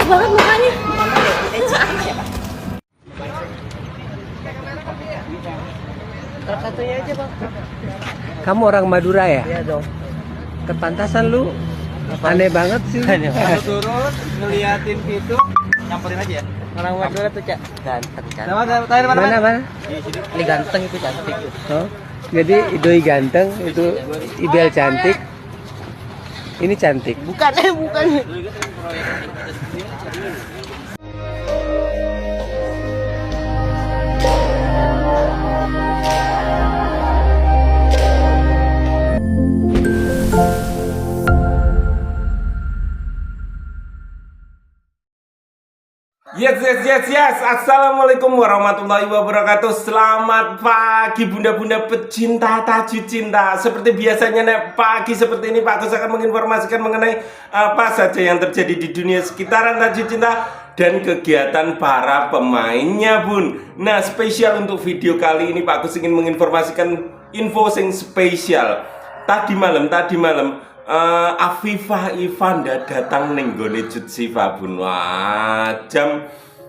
banget mukanya. Salah satunya aja bang. Kamu orang Madura ya? Iya dong. Kepantasan lu aneh banget sih. Kalau turun ngeliatin itu nyamperin aja ya. Orang Madura tuh cak ganteng kan. Mana? Ini ganteng itu cantik. Oh, jadi idoi ganteng, itu ideal cantik. Ini cantik. Bukan. Yes. Assalamualaikum warahmatullahi wabarakatuh. Selamat pagi bunda-bunda pecinta tajud cinta. Seperti biasanya nek pagi seperti ini Pak Gus akan menginformasikan mengenai apa saja yang terjadi di dunia sekitaran tajud cinta dan kegiatan para pemainnya bun. Nah, spesial untuk video kali ini Pak Gus ingin menginformasikan info sing spesial. Tadi malam Afifah Ivanda datang ning gone Jutsiva bun. Wah,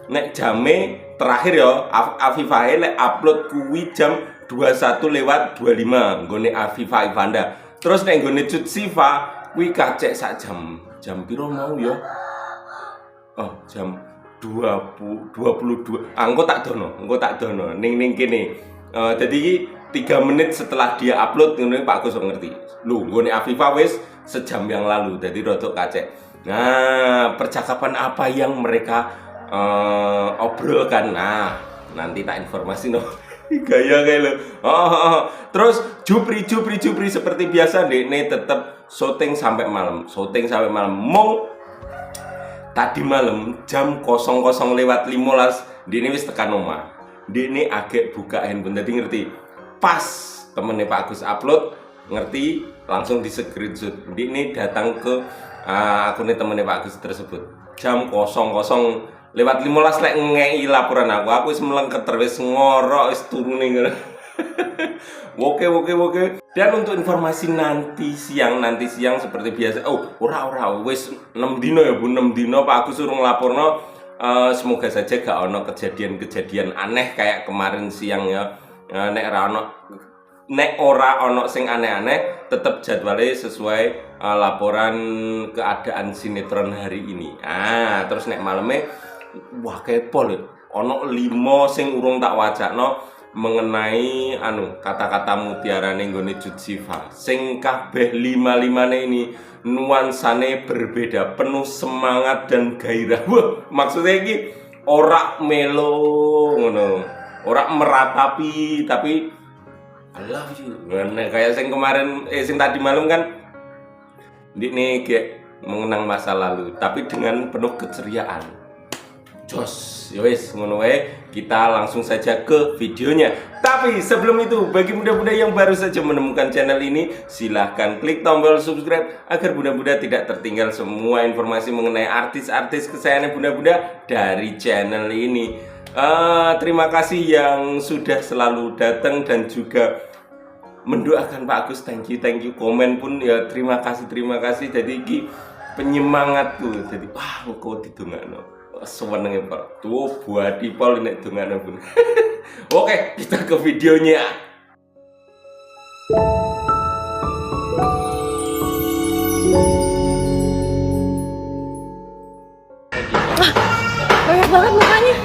nek jame terakhir ya Afifah lek upload kuwi jam 21:25 nggone Afifah Ivanda. Terus nek nggone Jutsiva kuwi kacek sak jam piro mau ya? Oh, jam 22. Engko tak dono ning kene. Jadi 3 menit setelah dia upload ngene Pak Gus ngerti. Lho, nggone Afifah wis sejam yang lalu. Jadi rodok kacek. Nah, percakapan apa yang mereka obrolkan? Nah, nanti tak informasi no. Gaya kayak lo. Terus Jupri seperti biasa Dekne tetap syuting sampai malam. Mong tadi malam jam 00:15 Dekne wis tekan omah. Dekne agak buka handphone tadi ngerti. Pas temennya Pak Agus upload ngerti langsung di screenshot. Dekne datang ke akunnya temennya Pak Agus tersebut. Jam 00:15 lek ngei laporan aku wis melengket terus ngorok wis turune ngono. Oke. Dan untuk informasi nanti siang seperti biasa. Oh, ora wis 6 dino ya Bu, 6 dino Pak Agus suruh nglaporno. Semoga saja gak ono kejadian aneh kayak kemarin siang ya. Nek ora ono sing aneh-aneh, tetap jadwalnya sesuai laporan keadaan sinetron hari ini. Terus nek malamnya wah kepo lho. Ono 5 sing urung tak wacakno mengenai kata-kata mutiara ning gone Jutsiva. Sing kabeh 5-5ne ini nuansane berbeda, penuh semangat dan gairah. Wah, maksudnya iki ora melo ngono. Ora meratapi tapi I love you. Nah, kayak sing kemarin sing tadi malam kan ini kayak mengenang masa lalu tapi dengan penuh keceriaan. Jos, yowes ngono wae, kita langsung saja ke videonya. Tapi sebelum itu, bagi bunda-bunda yang baru saja menemukan channel ini, silahkan klik tombol subscribe agar bunda-bunda tidak tertinggal semua informasi mengenai artis-artis kesayangan bunda-bunda dari channel ini. Terima kasih yang sudah selalu datang dan juga mendoakan Pak Agus. Thank you. Komen pun ya terima kasih. Jadi iki penyemangat tuh. Jadi wah engko didongakno. Senenge Pak. Tuh buat dipol nek dongakno pun. Oke, kita ke videonya. Banyak banget mukanya.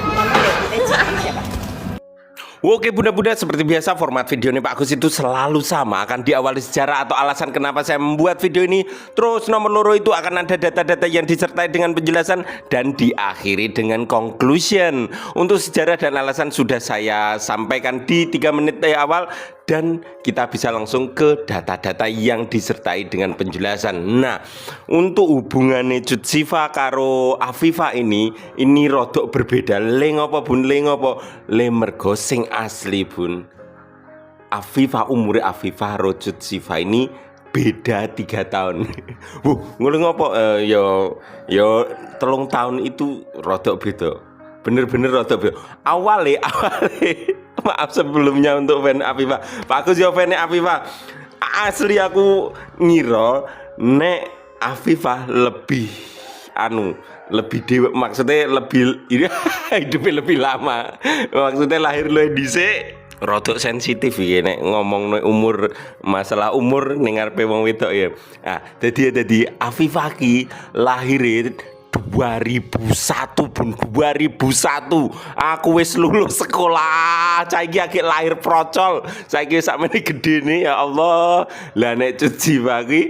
Oke bunda-bunda, seperti biasa format video ini Pak Agus itu selalu sama. Akan diawali sejarah atau alasan kenapa saya membuat video ini. Terus nomor loro itu akan ada data-data yang disertai dengan penjelasan. Dan diakhiri dengan conclusion. Untuk sejarah dan alasan sudah saya sampaikan di 3 menit awal. Dan kita bisa langsung ke data-data yang disertai dengan penjelasan. Nah, untuk hubungannya Jutsiva karo Afifah ini rodok berbeda. Le ngopo bun, le mergo sing asli bun. Umure Afifah karo Jutsiva ini beda 3 tahun. Ngono ngopo? Yo 3 tahun itu rodok beda. Bener-bener rodok beda. Awale maaf sebelumnya untuk fan Afifah. Pak Agus ya fan Afifah. Asli aku ngira nek Afifah lebih anu lebih dewa, maksudnya lebih hidupnya lebih lama, maksudnya lahir lebih dhisik. Rodok sensitif iki nek ngomong umur, masalah umur ning ngarepe wong wedok ya. Nah, dadi Afifah ki lahir 2001 Bun, 2001. Aku wis lulus sekolah. Saiki akeh lahir procol. Saiki sakmene gedene ya Allah. Lah nek cuci pagi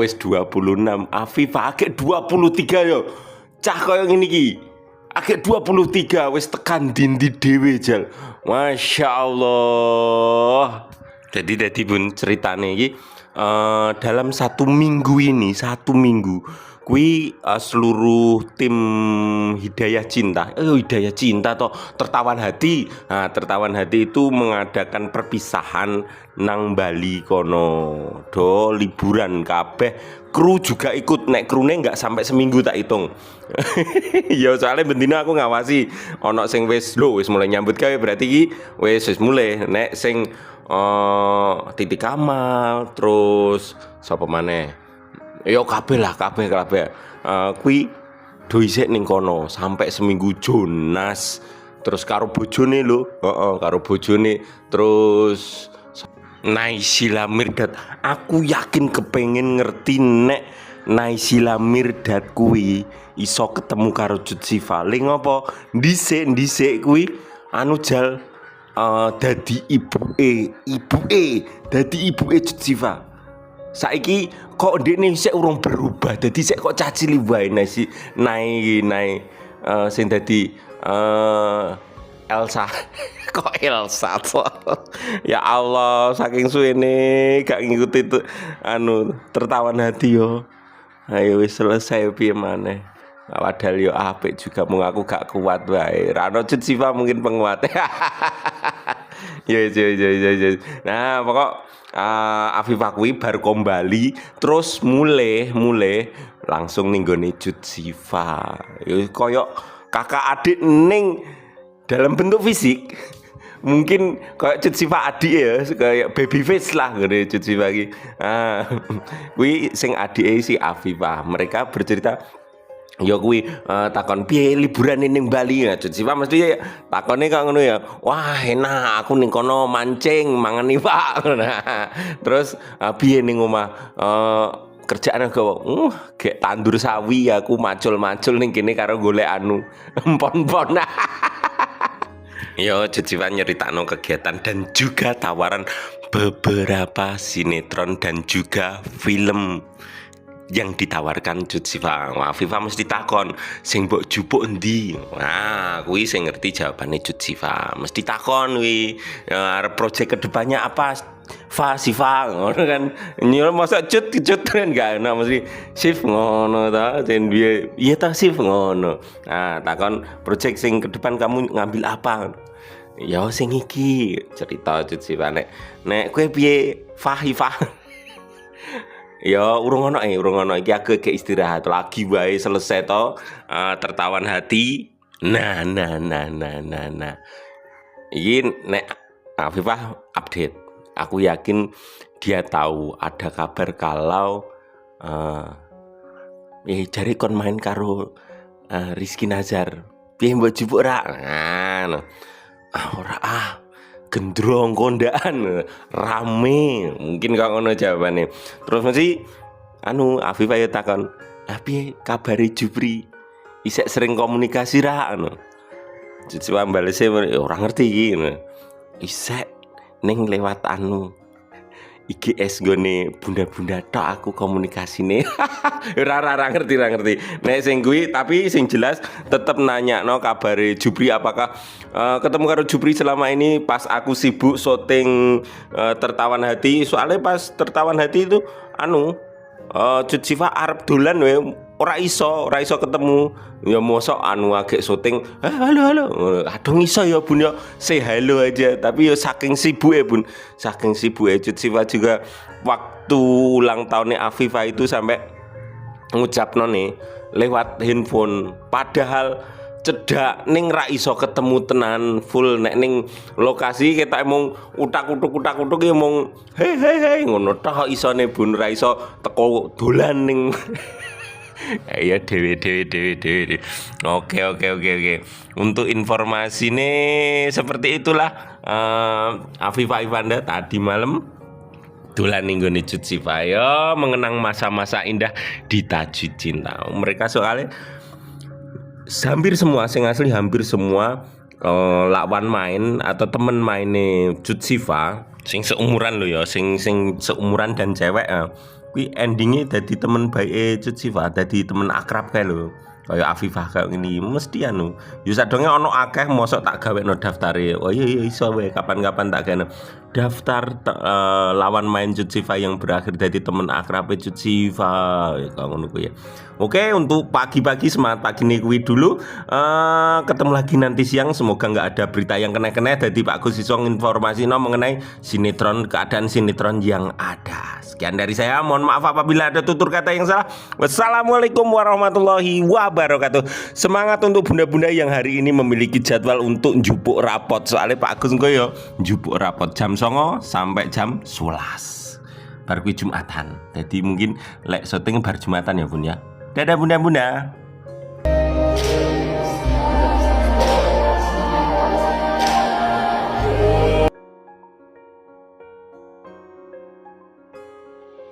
wis 26. Afifah akeh 23 yo. Cah koyo ngene iki. Akeh 23 wis tekan dindi dhewe jal. Masya Allah. Jadi Bun ceritane iki dalam 1 minggu ini, 1 minggu kui seluruh tim Hidayah Cinta, Hidayah Cinta atau Tertawan Hati. Nah, Tertawan Hati itu mengadakan perpisahan nang Bali kono. Do liburan kabeh. Kru juga ikut, nek krune nggak sampai seminggu tak hitung. Ya soalnya bendina aku ngawasi. Ono sing wis mulai nyambut gawe, berarti iki wis mulai. Nek sing Titi Kamal, terus sapa maneh? Yo kabeh lah, kabeh. Kuwi do isik ning kono sampai seminggu Jonas. Terus karo bojone lho, karo bojone. Terus Naysila Mirdad. Aku yakin kepengen ngerti nek Naysila Mirdad kuwi iso ketemu karo Cut Siva. Ling apa? Dhisik kuwi anu jal dadi ibuke Cut Siva. Saiki kok ndekne sik urung berubah. Dadi sik kok cacili wae sing dadi Elsa. Kok Elsa toh? Ya Allah, saking suwene gak ngikuti itu Tertawan Hati yo. Ayo wis selesai piye maneh. Padahal yo apik juga, mung aku gak kuat wae. Rano Cut Siva mungkin penguat. Yo. Nah, pokok Afifah kuwi bar kembali terus mulai langsung ning gone Cut Siva. Yo koyo kakak adik ning dalam bentuk fisik. Mungkin kayak Cut Siva adik ya, kayak baby face lah ngene Cut Siva iki. Kuwi sing adike si Afifah. Mereka bercerita ya kuwi takon piye liburan ning Bali ya. Cut Siva mesti takone kok ngono ya. Wah, enak aku ning kono mancing, mangan iwak. Terus piye ning omah kerjaan aku kayak tandur sawi, aku macul-macul ning kene karo golek empon-empon. Yo, Cut Siva nyeritakno kegiatan dan juga tawaran beberapa sinetron dan juga film yang ditawarkan Cut Siva. Afifah mesti takon, sing mbok jupuk endi? Nah, kuwi sing ngerti jawabane Cut Siva. Mesti takon kuwi, arep proyek kedepannya apa? Siva ngono kan. Nyul masa cut kan gak enak, mesti Sif ngono ta, jen biye iya ta Sif ngono. Nah, takon proyek sing ke depan kamu ngambil apa? Ya sing iki, cerita Cut Siva nek kowe piye Fahifah. Ya urung ono iki aku ke istirahat lagi wae selesai to Tertawan Hati. Nah. Iki nek Afifah update. Aku yakin dia tahu ada kabar kalau jare kon main karo Rizky Nazar. Piye mbok jupuk ra? Nah, ora gendrong kondaan rame. Mungkin kok ngono jawabane. Terus mesti Afifah ya takon, piye kabare Jupri? Isek sering komunikasi ra ngono. Cut Siva balese ora ngerti iki. Isek ning lewat IGS gone bunda-bunda tok aku komunikasine. Ora ngerti. Nek sing kuwi tapi sing jelas tetep nanyakno kabare Jupri, apakah ketemu karo Jupri selama ini pas aku sibuk syuting Tertawan Hati. Soalnya pas Tertawan Hati itu Cut Siva arep dolan we ora iso ketemu. Ya mosok agek syuting, halo. Aduh iso ya Bun ya, say halo aja. Tapi ya saking sibuke Bun, saking sibuke Cut Siva juga waktu ulang tahunnya Afifah itu sampai ngucapno nih lewat handphone. Padahal cedak ning ra iso ketemu tenan full. Nek ning lokasi kita emang utak-utuk ya emang hei ngono tok isone Bun, ra iso teko dolan ning Ya dewe. Oke. Untuk informasi nih seperti itulah Afifah Ivanda tadi malam dolan ning nggone Cut Siva ya mengenang masa-masa indah di Tajud Cinta. Mereka soalnya hampir semua sing asli hampir semua lawan main atau temen maine Cut Siva sing seumuran lo ya, sing seumuran dan cewek kuwi endingnya dadi temen baike Cut Siva, dadi temen akrab kae lho. Kayak Afifah kayak gini mesti anu. Yo sadonge ono akeh mosok tak gawekno daftare. Oh iya iso wae kapan-kapan tak gawekno daftar lawan main Cut Siva yang berakhir jadi temen akrab Cut Siva ya ngono kuwi ya. Oke, untuk pagi-pagi semangat pagi nih kuwi dulu. Ketemu lagi nanti siang, semoga nggak ada berita yang kena-kena. Jadi Pak Gus Isong informasi mengenai sinetron, keadaan sinetron yang ada. Sekian dari saya, mohon maaf apabila ada tutur kata yang salah. Wassalamualaikum warahmatullahi wabarakatuh. Semangat untuk bunda-bunda yang hari ini memiliki jadwal untuk njupuk rapot. Soalnya Pak Gus yo njupuk rapot jam 09.00 sampai jam 11. Bar kuwi Jumatan. Jadi mungkin lek syuting bar Jumatan ya Bun ya. Dadah bunda-bunda.